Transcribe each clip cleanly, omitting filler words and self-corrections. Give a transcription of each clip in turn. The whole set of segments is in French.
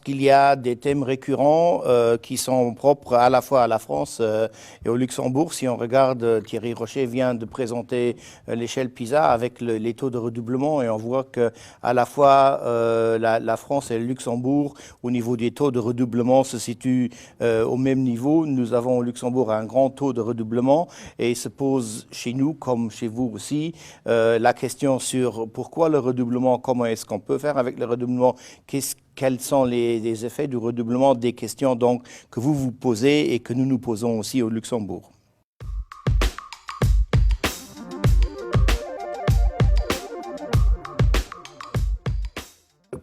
qu'il y a des thèmes récurrents qui sont propres à la fois à la France et au Luxembourg. Si on regarde, Thierry Rocher vient de présenter l'échelle PISA avec les taux de redoublement et on voit que à la fois la France et le Luxembourg, au niveau des taux de redoublement, se situent au même niveau. Nous avons au Luxembourg un grand taux de redoublement et il se pose chez nous, comme chez vous aussi, la question sur pourquoi le redoublement, comment est-ce qu'on peut faire avec le redoublement, quels sont les effets du redoublement, des questions donc que vous vous posez et que nous nous posons aussi au Luxembourg.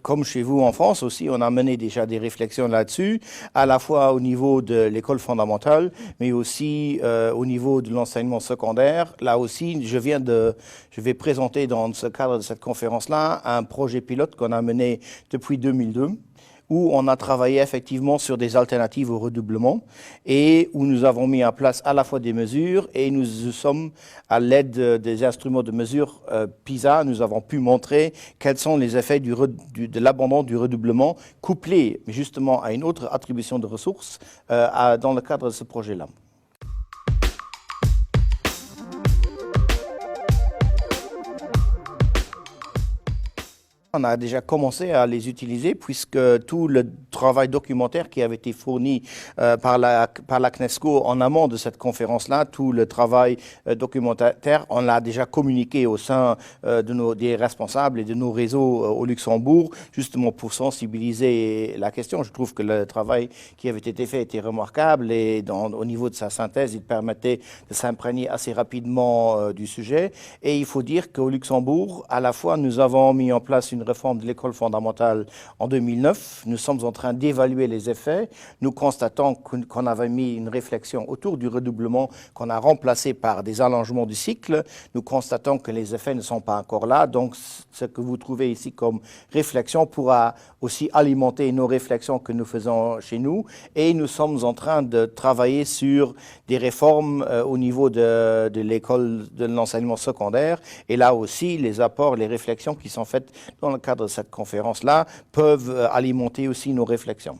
Comme chez vous en France aussi, on a mené déjà des réflexions là-dessus, à la fois au niveau de l'école fondamentale, mais aussi au niveau de l'enseignement secondaire. Là aussi, je vais présenter dans ce cadre de cette conférence-là un projet pilote qu'on a mené depuis 2002. Où on a travaillé effectivement sur des alternatives au redoublement et où nous avons mis en place à la fois des mesures et nous sommes, à l'aide des instruments de mesure PISA, nous avons pu montrer quels sont les effets de l'abandon du redoublement couplé justement à une autre attribution de ressources dans le cadre de ce projet-là. On a déjà commencé à les utiliser puisque tout le travail documentaire qui avait été fourni par la CNESCO en amont de cette conférence-là, tout le travail documentaire, on l'a déjà communiqué au sein des responsables et de nos réseaux au Luxembourg, justement pour sensibiliser la question. Je trouve que le travail qui avait été fait était remarquable et au niveau de sa synthèse, il permettait de s'imprégner assez rapidement du sujet. Et il faut dire qu'au Luxembourg, à la fois, nous avons mis en place une réforme de l'école fondamentale en 2009. Nous sommes en train d'évaluer les effets. Nous constatons qu'on avait mis une réflexion autour du redoublement qu'on a remplacé par des allongements du cycle. Nous constatons que les effets ne sont pas encore là. Donc, ce que vous trouvez ici comme réflexion pourra aussi alimenter nos réflexions que nous faisons chez nous. Et nous sommes en train de travailler sur des réformes au niveau de l'école de l'enseignement secondaire. Et là aussi, les apports, les réflexions qui sont faites dans le cadre de cette conférence-là, peuvent alimenter aussi nos réflexions.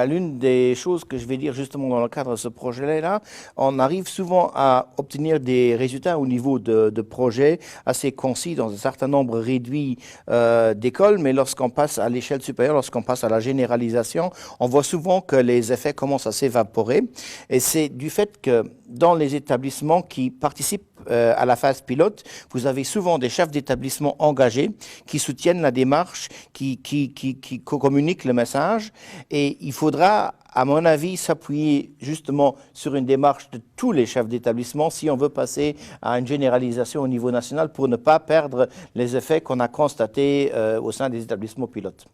L'une des choses que je vais dire justement dans le cadre de ce projet-là, on arrive souvent à obtenir des résultats au niveau de projets assez concis dans un certain nombre réduit d'écoles, mais lorsqu'on passe à l'échelle supérieure, lorsqu'on passe à la généralisation, on voit souvent que les effets commencent à s'évaporer. Et c'est du fait que dans les établissements qui participent à la phase pilote, vous avez souvent des chefs d'établissement engagés qui soutiennent la démarche, qui communiquent le message. Et il faudra, à mon avis, s'appuyer justement sur une démarche de tous les chefs d'établissement si on veut passer à une généralisation au niveau national pour ne pas perdre les effets qu'on a constatés au sein des établissements pilotes.